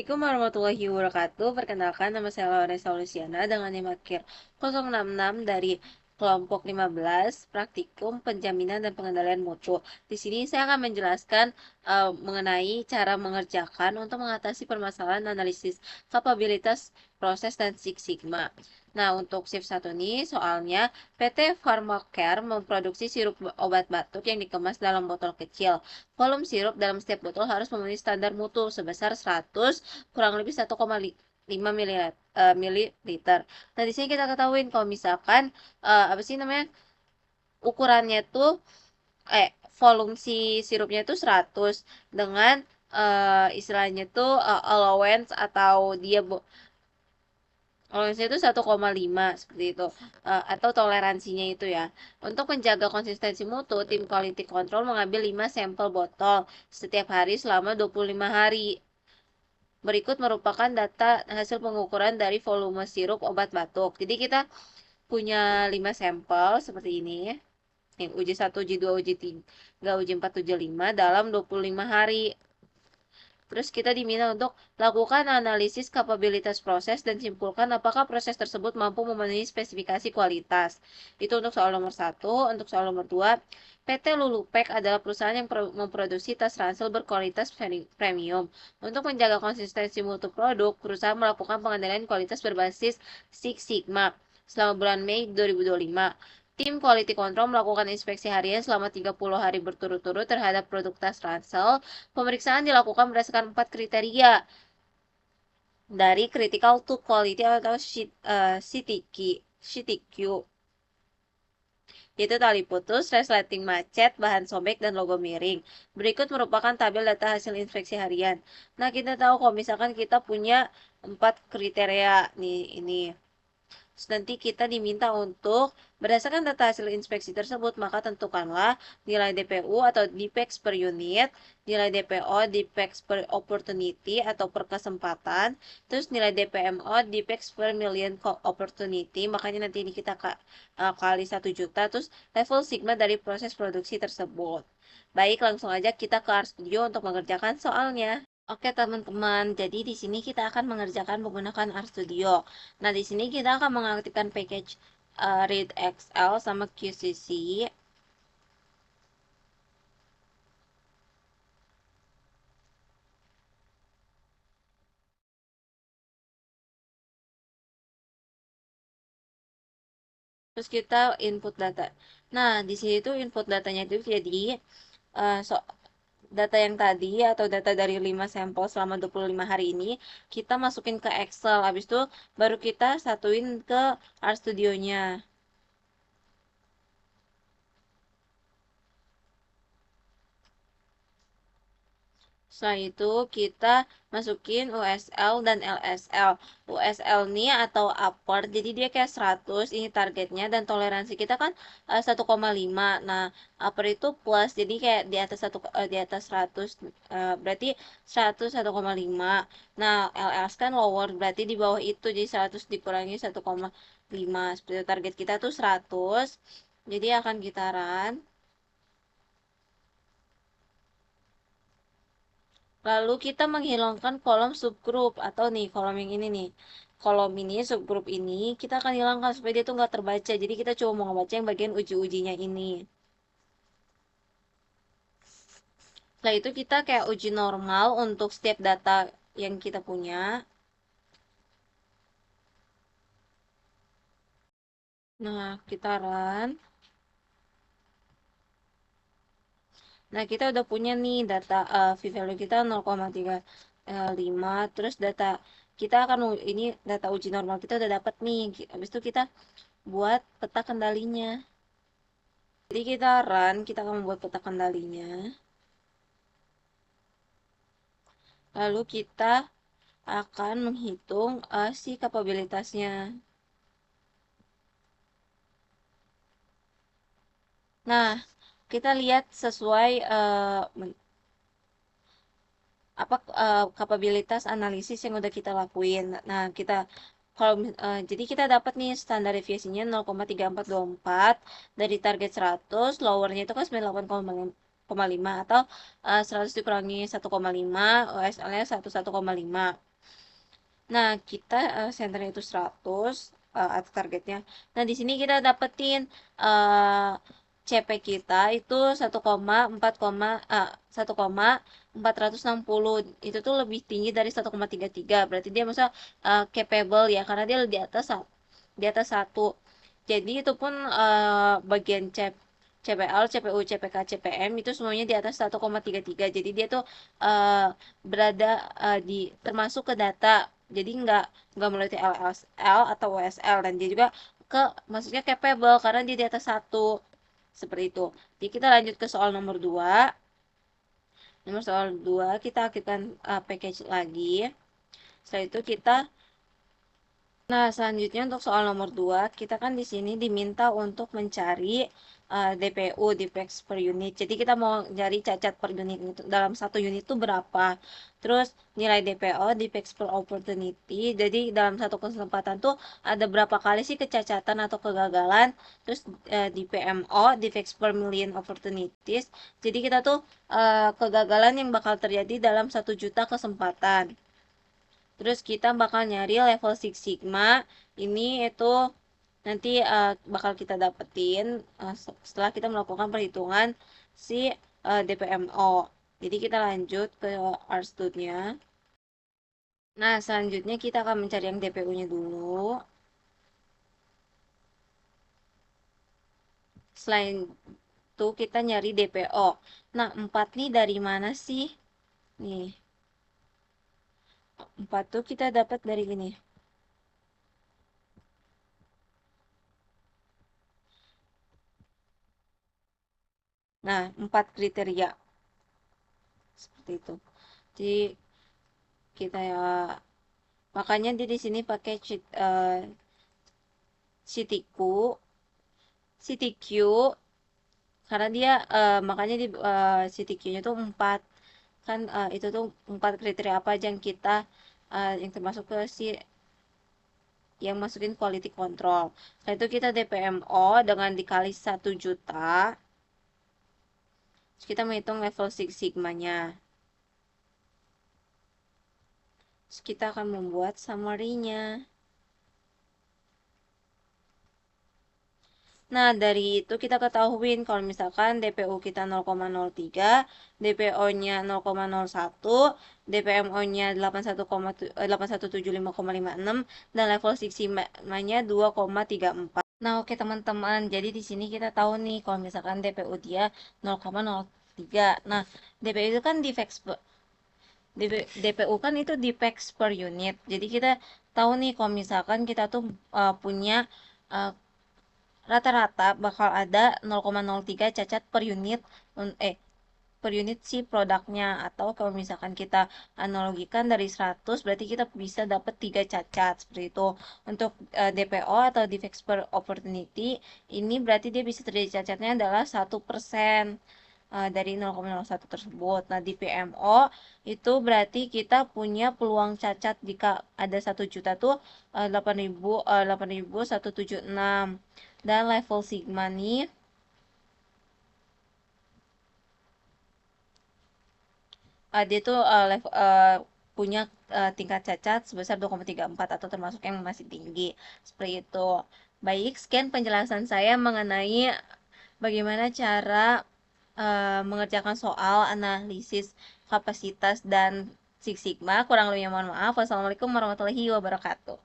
Assalamualaikum warahmatullahi wabarakatuh. Perkenalkan, nama saya Laura Luciana dengan NIM akhir 066 dari kelompok 15 praktikum penjaminan dan pengendalian mutu. Di sini saya akan menjelaskan mengenai cara mengerjakan untuk mengatasi permasalahan analisis kapabilitas proses dan Six Sigma. Nah, untuk shift 1 ini soalnya PT Pharmacare memproduksi sirup obat batuk yang dikemas dalam botol kecil. Volume sirup dalam setiap botol harus memenuhi standar mutu sebesar 100 kurang lebih 1,5 mililiter. Nah, di sini kita ketahuin kalau misalkan apa sih namanya? Ukurannya tuh volume si sirupnya itu 100 dengan istilahnya tuh allowance atau dia allowance itu 1,5 seperti itu. Atau toleransinya itu ya. Untuk menjaga konsistensi mutu, tim quality control mengambil 5 sampel botol setiap hari selama 25 hari. Berikut merupakan data hasil pengukuran dari volume sirup obat batuk. Jadi kita punya 5 sampel seperti ini. Yang uji 1, uji 2, uji 3, uji 4, uji 5 dalam 25 hari. Terus kita diminta untuk lakukan analisis kapabilitas proses dan simpulkan apakah proses tersebut mampu memenuhi spesifikasi kualitas. Itu untuk soal nomor 1. Untuk soal nomor 2, PT Lulupek adalah perusahaan yang memproduksi tas ransel berkualitas premium. Untuk menjaga konsistensi mutu produk, perusahaan melakukan pengendalian kualitas berbasis Six Sigma selama bulan Mei 2025. Tim Quality Control melakukan inspeksi harian selama 30 hari berturut-turut terhadap produk tas ransel. Pemeriksaan dilakukan berdasarkan 4 kriteria dari Critical to Quality atau CTQ, yaitu tali putus, resleting macet, bahan sobek, dan logo miring. Berikut merupakan tabel data hasil inspeksi harian. Nah, kita tahu kalau misalkan kita punya 4 kriteria nih ini. Nanti kita diminta untuk berdasarkan data hasil inspeksi tersebut, maka tentukanlah nilai DPU atau defects per unit, nilai DPO defects per opportunity atau per kesempatan, terus nilai DPMO defects per million opportunity, makanya nanti ini kita kali 1 juta, terus level sigma dari proses produksi tersebut. Baik, langsung aja kita ke RStudio untuk mengerjakan soalnya. Oke teman-teman, jadi di sini kita akan mengerjakan menggunakan RStudio. Nah, di sini kita akan mengaktifkan package Read XL sama QCC. Terus kita input data. Nah, di sini tuh input datanya itu jadi uh, so, data yang tadi atau data dari 5 sampel selama 25 hari ini kita masukin ke Excel. Habis itu baru kita satuin ke RStudio-nya. Setelah itu kita masukin USL dan LSL. USL ini atau upper, jadi dia kayak 100, ini targetnya, dan toleransi kita kan 1,5. Nah, upper itu plus, jadi kayak di atas 100, berarti 100 1,5. Nah, LS kan lower, berarti di bawah itu, jadi 100 dikurangi 1,5. Seperti target kita tuh 100. Jadi akan kita run. Lalu kita menghilangkan kolom subgroup atau nih kolom yang ini nih. Kolom ini subgroup ini kita akan hilangkan supaya dia tuh nggak terbaca. Jadi kita cuma mau ngebaca yang bagian uji-ujinya ini. Setelah itu kita kayak uji normal untuk setiap data yang kita punya. Nah, kita run. Nah, kita udah punya nih data v-value kita 0,35. Terus data kita akan ini data uji normal kita udah dapat nih. Habis itu kita buat peta kendalinya. Jadi kita run, kita akan membuat peta kendalinya. Lalu kita akan menghitung si kapabilitasnya. Nah, kita lihat sesuai apa kapabilitas analisis yang udah kita lakuin. Nah, kita kalau jadi kita dapat nih standar deviasinya 0,3424 dari target 100, lowernya itu kan 98,5 atau 100 dikurangi 1,5, OSL-nya 1,1,5. Nah, kita senternya itu 100 atau targetnya. Nah, di sini kita dapetin CP kita itu 1,460. Itu tuh lebih tinggi dari 1,33. Berarti dia masa capable ya, karena dia di atas satu. Jadi itu pun bagian CPL, CPU, CPK, CPM itu semuanya di atas 1,33. Jadi dia tuh eh, berada di termasuk ke data. Jadi nggak melewati LSL atau WSL, dan dia juga maksudnya capable karena dia di atas satu, seperti itu. Jadi kita lanjut ke soal nomor 2. Nomor soal 2 kita aktifkan package lagi. Setelah itu kita. Nah, selanjutnya untuk soal nomor 2 kita kan di sini diminta untuk mencari DPU, defects per unit. Jadi kita mau cari cacat per unit itu dalam satu unit itu berapa. Terus nilai DPO, defects per opportunity. Jadi dalam satu kesempatan tuh ada berapa kali sih kecacatan atau kegagalan. Terus di PMO, defects per million opportunities. Jadi kita tuh kegagalan yang bakal terjadi dalam 1 juta kesempatan. Terus kita bakal nyari level Six Sigma. Ini itu nanti bakal kita dapetin setelah kita melakukan perhitungan si DPMO. Jadi kita lanjut ke RStudio-nya. Nah, selanjutnya kita akan mencari yang DPU-nya dulu. Selain itu kita nyari DPO. Nah, 4 nih dari mana sih? Nih, 4 tuh kita dapat dari ini. Nah, 4 kriteria seperti itu. Jadi kita ya, makanya dia di sini pakai CTQ, CTQ karena dia makanya di CTQ-nya tuh 4 kan, itu tuh 4 kriteria apa aja yang kita yang termasuk ke si yang masukin quality control. Setelah itu kita DPMO dengan dikali 1 juta. Terus kita menghitung level Six Sigma-nya. Terus kita akan membuat summary-nya. Nah, dari itu kita ketahuin kalau misalkan DPU kita 0,03, DPO-nya 0,01, DPMO-nya 8175,56, dan level Six Sigma-nya 2,34. Nah, oke teman-teman. Jadi di sini kita tahu nih kalau misalkan DPU dia 0,03. Nah, DPU itu kan DPU kan itu defects per unit. Jadi kita tahu nih kalau misalkan kita tuh punya uh, rata-rata bakal ada 0,03 cacat per unit, per unit si produknya. Atau kalau misalkan kita analogikan dari 100 berarti kita bisa dapat 3 cacat seperti itu. Untuk DPO atau defects per opportunity ini berarti dia bisa terjadi cacatnya adalah 1% dari 0,01 tersebut. Nah, di PMO itu berarti kita punya peluang cacat jika ada 1 juta tuh 8.176. Dan level sigma nih dia tuh punya tingkat cacat sebesar 2,34 atau termasuk yang masih tinggi. Seperti itu. Baik, sekian penjelasan saya mengenai bagaimana cara mengerjakan soal analisis kapasitas dan Six Sigma. Kurang lebihnya mohon maaf. Wassalamualaikum warahmatullahi wabarakatuh.